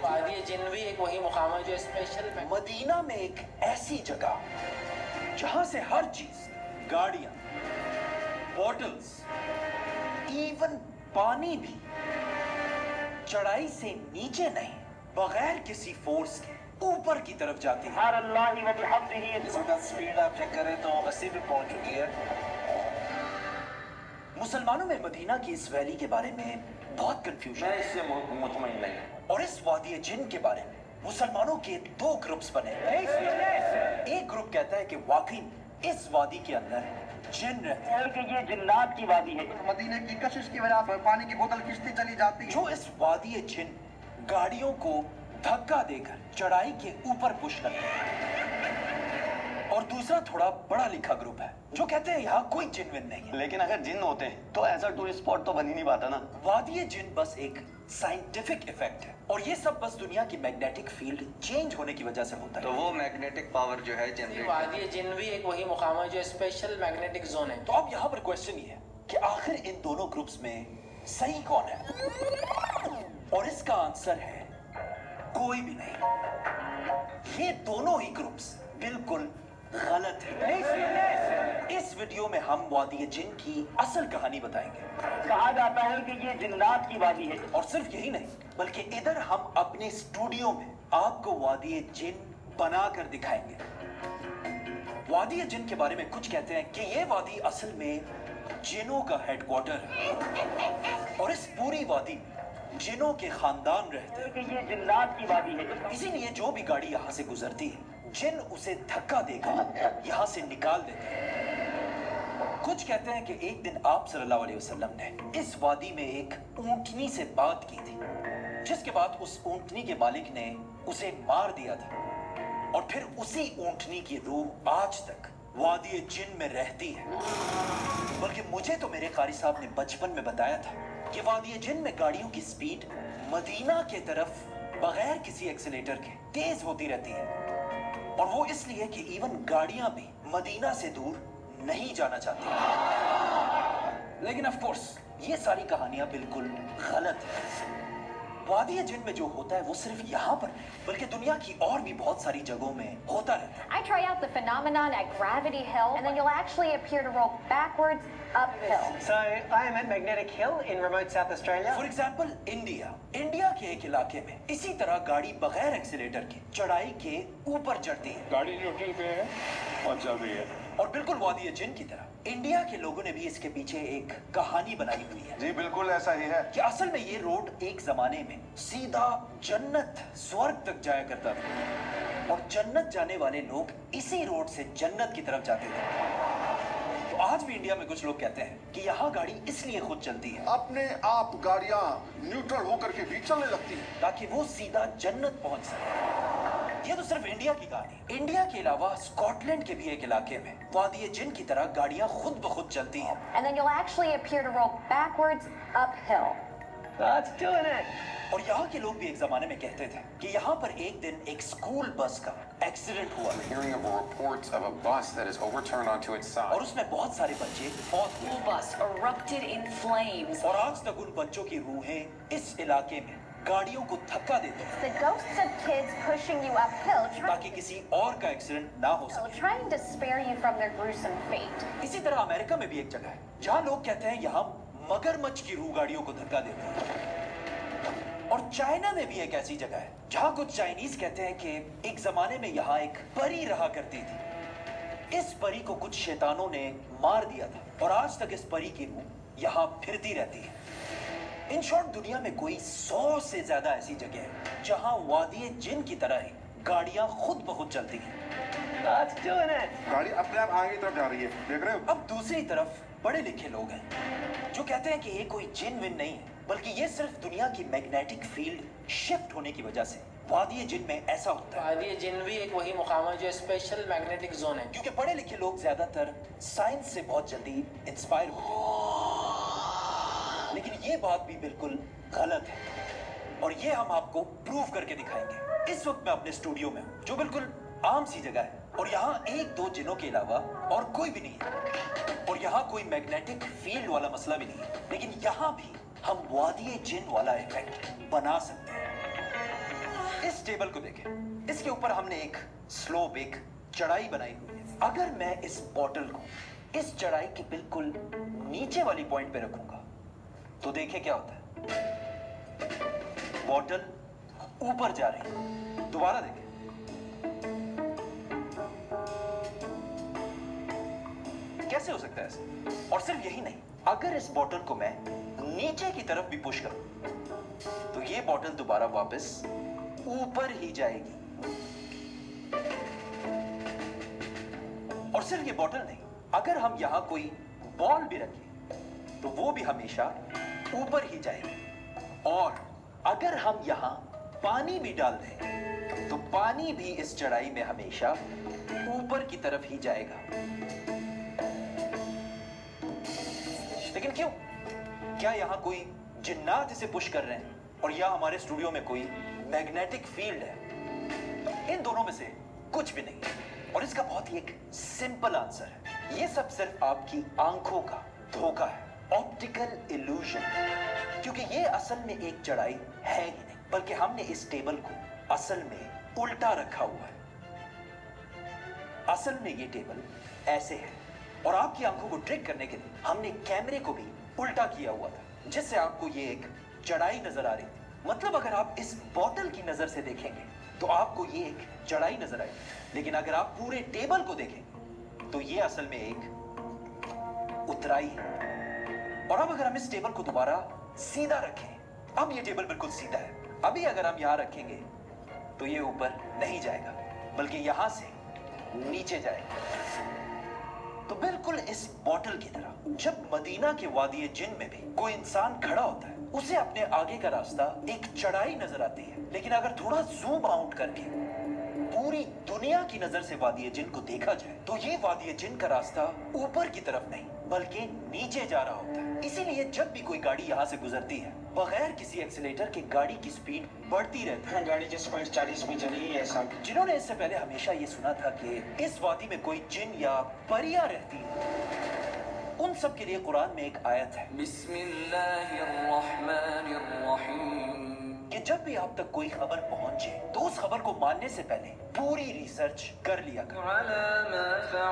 वादी जिन भी एक वही मुकाम है जो स्पेशल मदीना में एक ऐसी जगह जहां से हर चीज, गाड़ियां, बॉटल्स, इवन पानी भी चढ़ाई से नीचे नहीं, बगैर किसी फोर्स के ऊपर की तरफ जाती है। इसका स्पीड आप चेक करें तो 80 पे पहुंच चुकी है। मुसलमानों में मदीना की इस वैली के बारे में बहुत कंफ्यूजन मैं है इससे मुतमईन नहीं हूं। और इस वादी जिन के बारे में मुसलमानों के दो ग्रुप्स बने हैं। एक ग्रुप कहता है कि वाकई इस वादी के अंदर जिन रहते हैं, कि ये जिन्नात की वादी है। मदीने की कशिश की वजह से पानी की बोतल खिंचती चली जाती है। जो इस वादी जिन गाड़ियों को धक्का देकर चढ़ाई के ऊपर पुश करते हैं। और दूसरा थोड़ा बड़ा लिखा ग्रुप है जो कहते हैं यहाँ कोई जिन-विन नहीं है। लेकिन अगर जिन होते तो ऐसा टूरिस्ट स्पॉट तो बन ही नहीं पाता ना। वादी जिन बस एक साइंटिफिक इफेक्ट है और ये सब बस दुनिया की मैग्नेटिक फील्ड चेंज होने की वजह से होता तो है। वो मैग्नेटिक पावर जो है जनरेट वादी जिन भी एक वही मुकाम है जो स्पेशल मैग्नेटिक जोन है। तो अब यहाँ पर क्वेश्चन ये है कि आखिर इन दोनों ग्रुप्स में सही कौन है? और इसका आंसर है कोई भी नहीं। ये दोनों ही ग्रुप्स बिल्कुल गलत है। इस वीडियो में हम वादी जिन की असल कहानी बताएंगे। कहा जाता है कि ये जिन्नात की वादी है। और सिर्फ यही नहीं बल्कि इधर हम अपने स्टूडियो में आपको वादी जिन बना कर दिखाएंगे। वादी जिन के बारे में कुछ कहते हैं कि ये वादी असल में जिनों का हेडक्वार्टर है और इस पूरी वादी में जिनों के खानदान रहते हैं। कि ये जिन्नात की वादी है। इसीलिए जो भी गाड़ी यहाँ से गुजरती है जिन उसे धक्का देकर यहाँ से निकाल देते हैं। कुछ कहते हैं कि एक दिन आप सल्लल्लाहु अलैहि वसल्लम ने इस वादी में एक ऊंटनी से बात की थी, जिसके बाद उस ऊंटनी के मालिक ने उसे मार दिया था और फिर उसी ऊंटनी की रूह आज तक वादी जिन में रहती है। बल्कि मुझे तो मेरे कारी साहब ने बचपन में बताया था कि वादी जिन में गाड़ियों की स्पीड मदीना के तरफ बगैर किसी एक्सीलेटर के तेज होती रहती है और वो इसलिए कि इवन गाड़ियां भी मदीना से दूर नहीं जाना चाहती। लेकिन ऑफ कोर्स ये सारी कहानियां बिल्कुल गलत है। वादी जिन में जो होता है वो सिर्फ यहाँ पर नहीं बल्कि दुनिया की और भी बहुत सारी जगहों में होता रहता है। I try out the phenomenon at Gravity Hill, and then you'll actually appear to roll backwards uphill. So I am at Magnetic Hill in remote South Australia. For example India के एक इलाके में इसी तरह गाड़ी बगैर एक्सीलेटर के चढ़ाई के ऊपर चढ़ती है। गाड़ी न्यूट्रल पे है और चल रही है। और बिल्कुल वादी जिन की तरह इंडिया के लोगों ने भी इसके पीछे एक कहानी बनाई हुई है जी बिल्कुल ऐसा ही है कि असल में ये रोड एक जमाने में सीधा जन्नत स्वर्ग तक जाया करता था और जन्नत जाने वाले लोग इसी रोड से जन्नत की तरफ जाते थे। तो आज भी इंडिया में कुछ लोग कहते हैं कि यहाँ गाड़ी इसलिए खुद चलती है अपने आप गाड़ियां न्यूट्रल होकर के भी चलने लगती हैं ताकि वो सीधा जन्नत पहुंच सके। ये तो सिर्फ इंडिया की कहानी। इंडिया के अलावा स्कॉटलैंड के भी एक इलाके में वादी जिन की तरह गाड़ियां खुद ब खुद चलती हैं। And then you'll actually appear to roll backwards uphill. That's doing it. और यहाँ के लोग भी एक जमाने में कहते थे कि यहाँ पर एक दिन एक स्कूल बस का एक्सीडेंट हुआ Hearing of reports of a bus that is overturned onto its side. और उसमें बहुत सारे बच्चे मौत हुए। bus erupted in flames. और आज तक उन बच्चों की रूहें इस इलाके में गाड़ियों को धक्का देते हैं The ghosts of kids pushing you uphill, ताकि किसी और का एक्सीडेंट ना हो सके। trying to spare you from their gruesome fate. इसी तरह अमेरिका में भी एक जगह है जहाँ लोग कहते हैं यहाँ मगरमच्छ की रूह गाड़ियों को धक्का देते हैं। और चाइना में भी एक ऐसी जगह है जहाँ कुछ चाइनीज कहते हैं कि एक जमाने में यहाँ एक परी रहा करती थी। इस परी को कुछ शैतानों ने मार दिया था और आज तक इस परी की रूह यहाँ फिरती रहती है। इन शॉर्ट दुनिया में कोई 100 से ज्यादा ऐसी जगह है जहाँ वादी जिन की तरह ही गाड़ियां खुद ब खुद चलती हैं। That's doing it. गाड़ी अपने आप आगे की तरफ जा रही है देख रहे हो अब दूसरी तरफ पढ़े लिखे लोग हैं जो कहते हैं कि ये कोई जिन विन नहीं है बल्कि ये सिर्फ दुनिया की मैग्नेटिक फील्ड शिफ्ट होने की वजह से वादी जिन में ऐसा होता है। वादी जिन भी एक वही मुकाम है जो स्पेशल मैग्नेटिक जोन है। क्योंकि पढ़े लिखे लोग ज्यादातर साइंस से बहुत जल्दी इंस्पायर होते हैं। लेकिन ये बात भी बिल्कुल गलत है और ये हम आपको प्रूव करके दिखाएंगे। इस वक्त मैं अपने स्टूडियो में हूँ जो बिल्कुल आम सी जगह है और यहाँ एक दो जिनों के अलावा और कोई भी नहीं है और यहाँ कोई मैग्नेटिक फील्ड वाला मसला भी नहीं है। लेकिन यहाँ भी हम वादी जिन वाला इफेक्ट बना सकते हैं। टेबल को देखें, इसके ऊपर हमने एक स्लोप, एक चढ़ाई बनाई हुई है। अगर मैं इस बॉटल को इस चढ़ाई के बिल्कुल नीचे वाली पॉइंट पे रखूंगा तो देखें क्या होता है, बॉटल ऊपर जा रही है। दोबारा देखें, कैसे हो सकता है ऐसा? और सिर्फ यही नहीं, अगर इस बॉटल को मैं नीचे की तरफ भी पुश करूं तो ये बॉटल दोबारा वापस ऊपर ही जाएगी। और सिर्फ ये बॉटल नहीं, अगर हम यहां कोई बॉल भी रखें तो वो भी हमेशा ऊपर ही जाएगी। और अगर हम यहां पानी भी डाल दें तो पानी भी इस चढ़ाई में हमेशा ऊपर की तरफ ही जाएगा। लेकिन क्यों? क्या यहां कोई जिन्नात इसे पुश कर रहे हैं और या हमारे स्टूडियो में कोई मैग्नेटिक फील्ड है? इन दोनों में से कुछ भी नहीं। और इसका बहुत ही एक सिंपल आंसर है, ये सब सिर्फ आपकी आंखों का धोखा है, ऑप्टिकल इल्यूजन। क्योंकि ये असल में एक चढ़ाई है ही नहीं, बल्कि हमने इस टेबल को असल में उल्टा रखा हुआ है। असल में ये टेबल ऐसे है और आपकी आंखों को ट्रिक करने के लिए हमने कैमरे को भी उल्टा किया हुआ था, जिससे आपको ये एक चढ़ाई नजर आ रही थी। मतलब अगर आप इस बॉटल की नजर से देखेंगे तो आपको ये एक चढ़ाई नजर आएगी, लेकिन अगर आप पूरे टेबल को देखेंगे तो ये असल में एक उतराई है। और अब अगर हम इस टेबल को दोबारा सीधा रखें, अब ये टेबल बिल्कुल सीधा है। अभी अगर हम यहां रखेंगे तो ये ऊपर नहीं जाएगा, बल्कि यहां से नीचे जाएगा। तो बिल्कुल इस बॉटल की तरह जब मदीना के वादी जिन में भी कोई इंसान खड़ा होता है, उसे अपने आगे का रास्ता एक चढ़ाई नजर आती है। लेकिन अगर थोड़ा जूम आउट करके पूरी दुनिया की नजर से वादी जिन को देखा जाए तो ये वादी जिन का रास्ता ऊपर की तरफ नहीं बल्कि नीचे जा रहा होता है। इसीलिए जब भी कोई गाड़ी यहाँ से गुजरती है, बगैर किसी एक्सीलेटर के गाड़ी की स्पीड बढ़ती रहती है। गाड़ी की स्पीड 40 में चली है साहब। जिन्होंने इससे पहले हमेशा ये सुना था कि इस वादी में कोई जिन या परियां रहती है, उन सब के लिए कुरान में एक आयत है, कि जब भी आप तक कोई खबर पहुंचे तो उस खबर को मानने से पहले पूरी रिसर्च कर लिया करो।